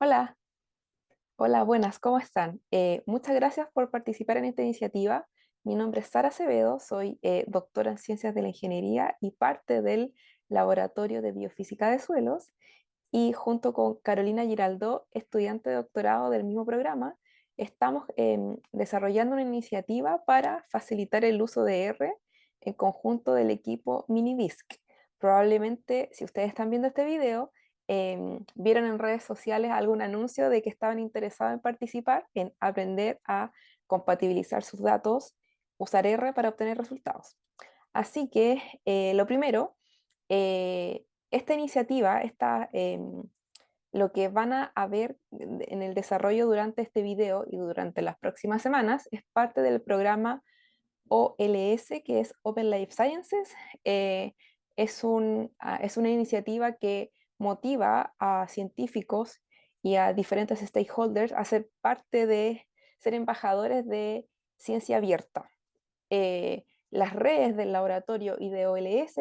Hola, hola, buenas, ¿cómo están? Muchas gracias por participar en esta iniciativa. Mi nombre es Sara Acevedo, soy doctora en Ciencias de la Ingeniería y parte del Laboratorio de Biofísica de Suelos. Y junto con Carolina Giraldó, estudiante de doctorado del mismo programa, estamos desarrollando una iniciativa para facilitar el uso de R en conjunto del equipo Minidisc. Probablemente, si ustedes están viendo este video, vieron en redes sociales algún anuncio de que estaban interesados en participar, en aprender a compatibilizar sus datos, usar R para obtener resultados. Así que lo primero, esta iniciativa, lo que van a ver en el desarrollo durante este video y durante las próximas semanas es parte del programa OLS, que es Open Life Sciences. Es una iniciativa que motiva a científicos y a diferentes stakeholders a ser parte de, ser embajadores de ciencia abierta. Las redes del laboratorio y de OLS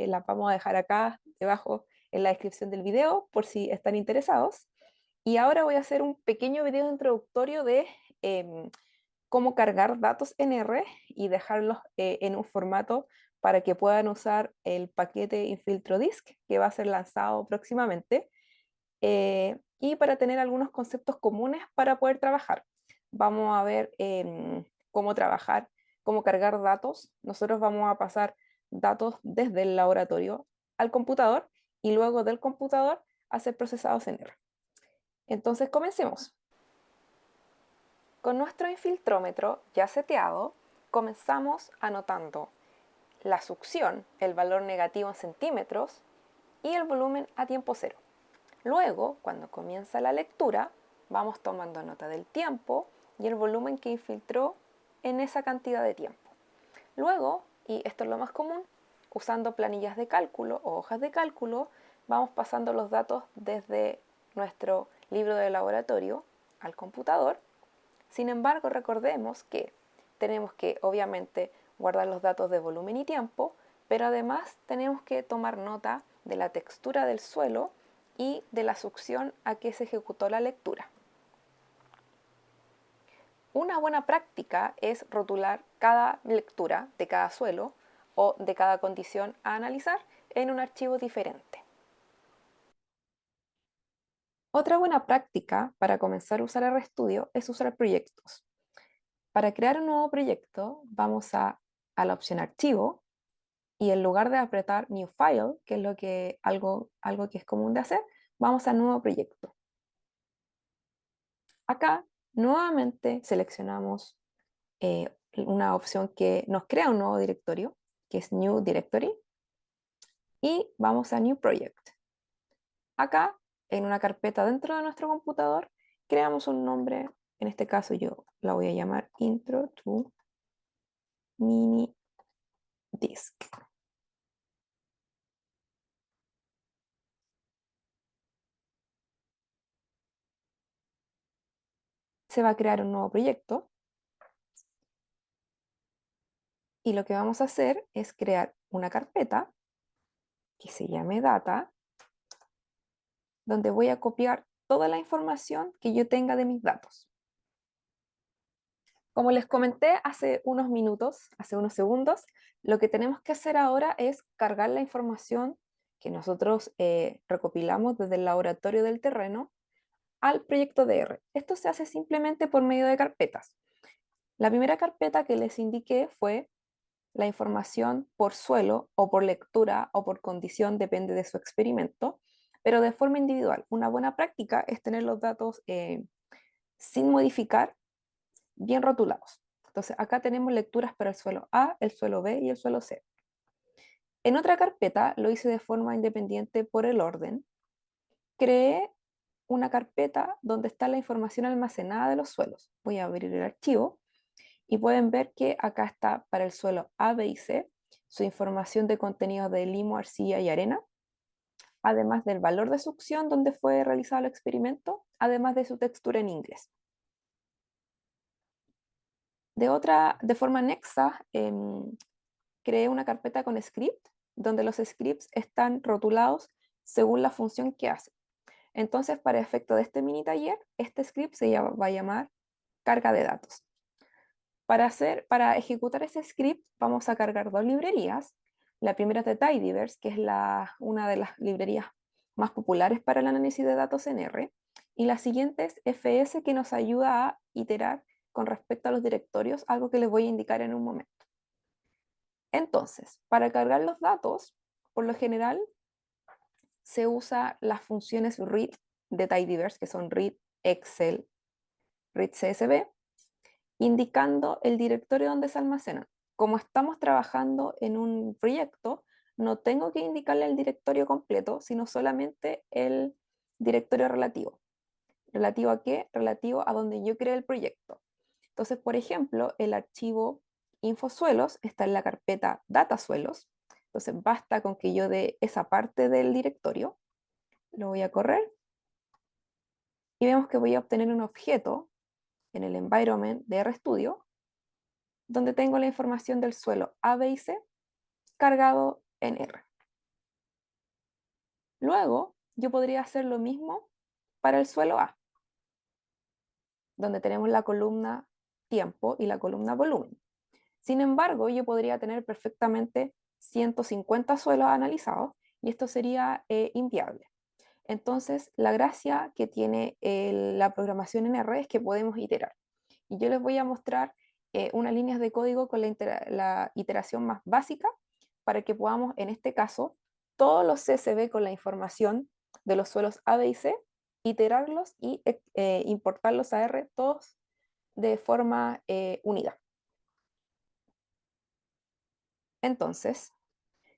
las vamos a dejar acá debajo en la descripción del video por si están interesados. Y ahora voy a hacer un pequeño video introductorio de cómo cargar datos en R y dejarlos en un formato para que puedan usar el paquete Infiltro Disk que va a ser lanzado próximamente y para tener algunos conceptos comunes para poder trabajar. Vamos a ver cómo trabajar, cómo cargar datos. Nosotros vamos a pasar datos desde el laboratorio al computador y luego del computador a ser procesados en R. Entonces comencemos. Con nuestro infiltrómetro ya seteado, comenzamos anotando la succión, el valor negativo en centímetros, y el volumen a tiempo cero. Luego, cuando comienza la lectura, vamos tomando nota del tiempo y el volumen que infiltró en esa cantidad de tiempo. Luego, y esto es lo más común, usando planillas de cálculo o hojas de cálculo, vamos pasando los datos desde nuestro libro de laboratorio al computador. Sin embargo, recordemos que tenemos que, obviamente, guardar los datos de volumen y tiempo, pero además tenemos que tomar nota de la textura del suelo y de la succión a que se ejecutó la lectura. Una buena práctica es rotular cada lectura de cada suelo o de cada condición a analizar en un archivo diferente. Otra buena práctica para comenzar a usar RStudio es usar proyectos. Para crear un nuevo proyecto, vamos a la opción Archivo y en lugar de apretar New File, que es algo que es común de hacer, vamos a Nuevo Proyecto. Acá, nuevamente seleccionamos una opción que nos crea un nuevo directorio, que es New Directory, y vamos a New Project. Acá, en una carpeta dentro de nuestro computador, creamos un nombre, en este caso yo la voy a llamar Intro to Mini Disk. Se va a crear un nuevo proyecto y lo que vamos a hacer es crear una carpeta que se llame Data, donde voy a copiar toda la información que yo tenga de mis datos. Como les comenté hace unos minutos, hace unos segundos, lo que tenemos que hacer ahora es cargar la información que nosotros recopilamos desde el laboratorio del terreno al proyecto de R. Esto se hace simplemente por medio de carpetas. La primera carpeta que les indiqué fue la información por suelo o por lectura o por condición, depende de su experimento, pero de forma individual. Una buena práctica es tener los datos sin modificar, bien rotulados. Entonces acá tenemos lecturas para el suelo A, el suelo B y el suelo C. En otra carpeta lo hice de forma independiente por el orden. Creé una carpeta donde está la información almacenada de los suelos. Voy a abrir el archivo y pueden ver que acá está para el suelo A, B y C su información de contenido de limo, arcilla y arena, además del valor de succión donde fue realizado el experimento, además de su textura en inglés. De forma anexa, creé una carpeta con script, donde los scripts están rotulados según la función que hace. Entonces, para efecto de este mini taller, este script va a llamar carga de datos. Para ejecutar ese script, vamos a cargar dos librerías. La primera es de Tidyverse, que es una de las librerías más populares para el análisis de datos en R. Y la siguiente es FS, que nos ayuda a iterar con respecto a los directorios, algo que les voy a indicar en un momento. Entonces, para cargar los datos, por lo general, se usa las funciones read de Tidyverse, que son read Excel, read CSV, indicando el directorio donde se almacenan. Como estamos trabajando en un proyecto, no tengo que indicarle el directorio completo, sino solamente el directorio relativo. ¿Relativo a qué? Relativo a donde yo creé el proyecto. Entonces, por ejemplo, el archivo infosuelos está en la carpeta datasuelos. Entonces, basta con que yo dé esa parte del directorio. Lo voy a correr y vemos que voy a obtener un objeto en el environment de RStudio donde tengo la información del suelo A, B y C cargado en R. Luego, yo podría hacer lo mismo para el suelo A, donde tenemos la columna tiempo y la columna volumen. Sin embargo, yo podría tener perfectamente 150 suelos analizados y esto sería inviable. Entonces, la gracia que tiene la programación en R es que podemos iterar. Y yo les voy a mostrar unas líneas de código con la iteración más básica para que podamos, en este caso, todos los CSV con la información de los suelos A, B y C, iterarlos y importarlos a R todos de forma unida. Entonces,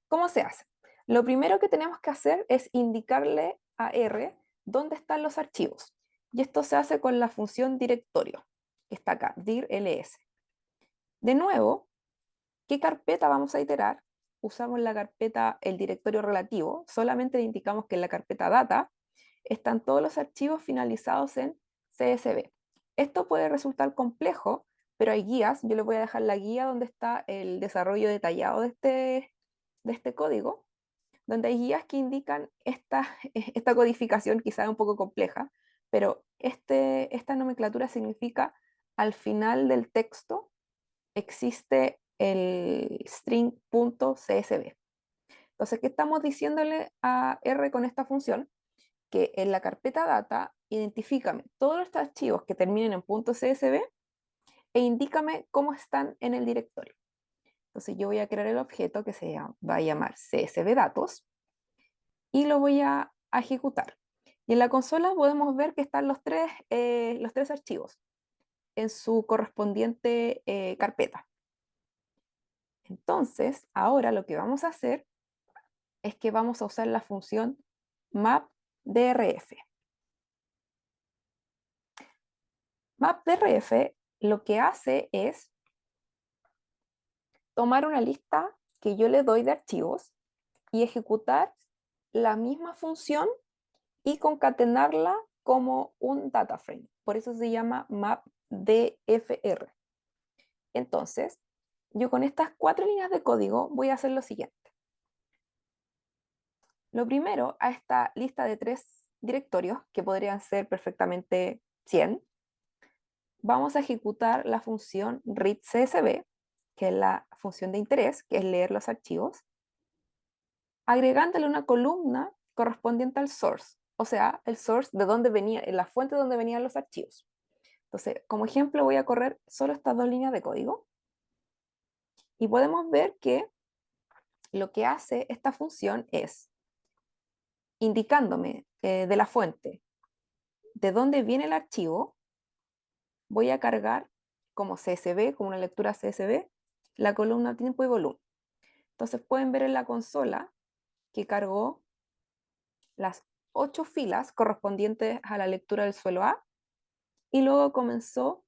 ¿cómo se hace? Lo primero que tenemos que hacer es indicarle a R dónde están los archivos. Y esto se hace con la función directorio, que está acá, dir ls. De nuevo, ¿qué carpeta vamos a iterar? Usamos la carpeta, el directorio relativo, solamente le indicamos que en la carpeta data están todos los archivos finalizados en CSV. Esto puede resultar complejo, pero hay guías. Yo les voy a dejar la guía donde está el desarrollo detallado de este código, donde hay guías que indican esta codificación, quizá un poco compleja, pero esta nomenclatura significa al final del texto existe el string.csv. Entonces, ¿qué estamos diciéndole a R con esta función? Que en la carpeta data identifícame todos los archivos que terminen en .csv e indícame cómo están en el directorio. Entonces yo voy a crear el objeto que va a llamar csv datos y lo voy a ejecutar. Y en la consola podemos ver que están los tres archivos en su correspondiente carpeta. Entonces, ahora lo que vamos a hacer es que vamos a usar la función mapdrf. Mapdrf lo que hace es tomar una lista que yo le doy de archivos y ejecutar la misma función y concatenarla como un data frame. Por eso se llama mapdfr. Entonces, yo con estas 4 líneas de código voy a hacer lo siguiente. Lo primero, a esta lista de 3 directorios, que podrían ser perfectamente 100, vamos a ejecutar la función readCSV, que es la función de interés, que es leer los archivos, agregándole una columna correspondiente al source, o sea, el source de donde venía, la fuente de donde venían los archivos. Entonces, como ejemplo, voy a correr solo estas 2 líneas de código y podemos ver que lo que hace esta función es indicándome de la fuente de dónde viene el archivo, voy a cargar como CSV, como una lectura CSV, la columna tiempo y volumen. Entonces pueden ver en la consola que cargó las 8 filas correspondientes a la lectura del suelo A y luego comenzó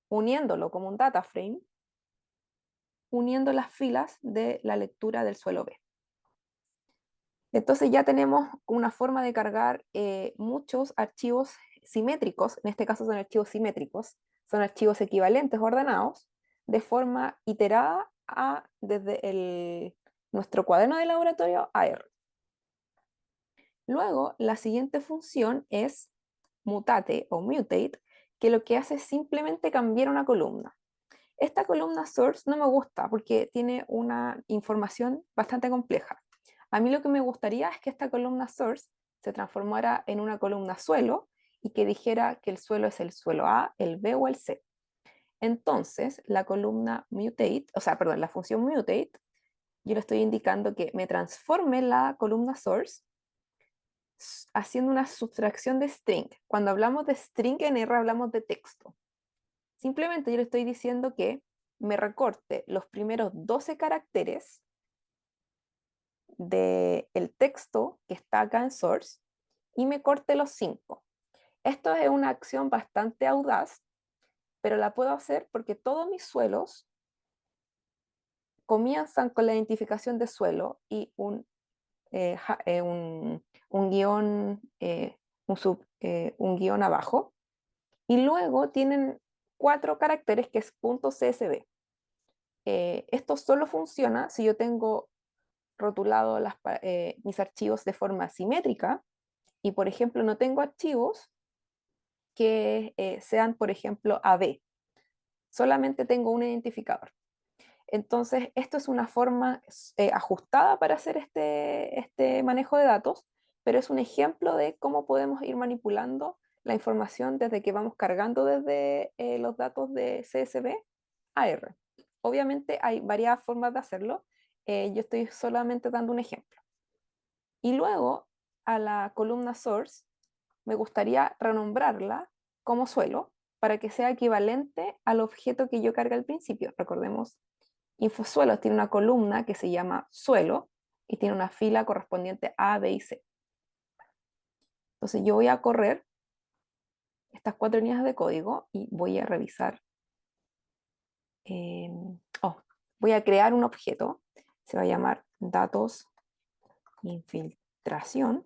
uniéndolo como un data frame, uniendo las filas de la lectura del suelo B. Entonces ya tenemos una forma de cargar muchos archivos simétricos, en este caso son archivos simétricos, son archivos equivalentes ordenados, de forma iterada desde nuestro cuaderno de laboratorio a R. Luego, la siguiente función es mutate o mutate, que lo que hace es simplemente cambiar una columna. Esta columna source no me gusta porque tiene una información bastante compleja. A mí lo que me gustaría es que esta columna source se transformara en una columna suelo y que dijera que el suelo es el suelo A, el B o el C. Entonces, la columna mutate, o sea, perdón, la función mutate, yo le estoy indicando que me transforme la columna source haciendo una sustracción de string. Cuando hablamos de string en R hablamos de texto. Simplemente yo le estoy diciendo que me recorte los primeros 12 caracteres del texto que está acá en source y me corte los 5. Esto es una acción bastante audaz, pero la puedo hacer porque todos mis suelos comienzan con la identificación de suelo y un guión, un guión abajo, y luego tienen 4 caracteres que es .csv. Esto solo funciona si yo tengo rotulado mis archivos de forma simétrica y, por ejemplo, no tengo archivos que sean, por ejemplo, AB. Solamente tengo un identificador. Entonces, esto es una forma ajustada para hacer este manejo de datos, pero es un ejemplo de cómo podemos ir manipulando la información desde que vamos cargando desde los datos de CSV a R. Obviamente hay varias formas de hacerlo. Yo estoy solamente dando un ejemplo. Y luego a la columna source me gustaría renombrarla como suelo para que sea equivalente al objeto que yo cargué al principio. Recordemos, InfoSuelos tiene una columna que se llama suelo y tiene una fila correspondiente A, B y C. Entonces yo voy a correr estas 4 líneas de código y voy a revisar. eh, Voy a crear un objeto, se va a llamar datos infiltración.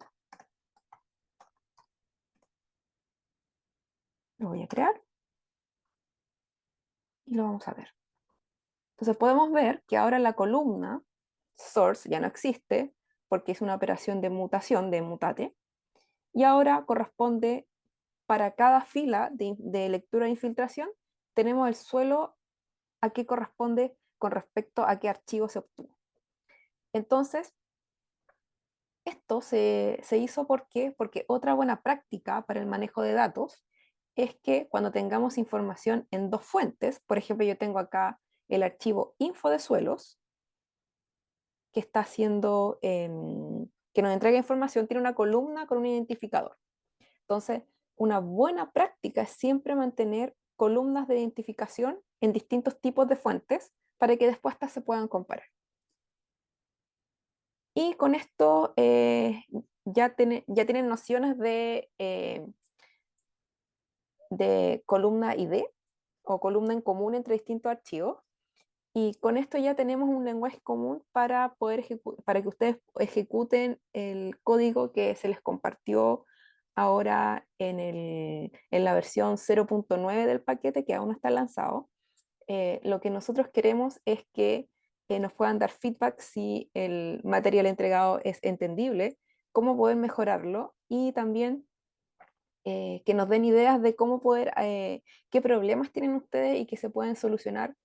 Lo voy a crear y lo vamos a ver. Entonces podemos ver que ahora la columna source ya no existe porque es una operación de mutación, de mutate, y ahora corresponde para cada fila de lectura de infiltración, tenemos el suelo a qué corresponde con respecto a qué archivo se obtuvo. Entonces, esto se hizo porque otra buena práctica para el manejo de datos es que cuando tengamos información en 2 fuentes, por ejemplo, yo tengo acá el archivo info de suelos, que está haciendo, que nos entrega información, tiene una columna con un identificador. Entonces, una buena práctica es siempre mantener columnas de identificación en distintos tipos de fuentes para que después estas se puedan comparar. Y con esto ya tienen nociones de columna ID o columna en común entre distintos archivos. Y con esto ya tenemos un lenguaje común para para que ustedes ejecuten el código que se les compartió ahora en la versión 0.9 del paquete, que aún no está lanzado. Lo que nosotros queremos es que nos puedan dar feedback si el material entregado es entendible, cómo poder mejorarlo y también que nos den ideas de cómo poder, qué problemas tienen ustedes y que se pueden solucionar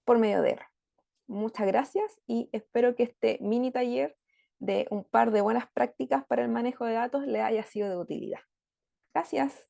por medio de R. Muchas gracias y espero que este mini taller de un par de buenas prácticas para el manejo de datos le haya sido de utilidad. Gracias.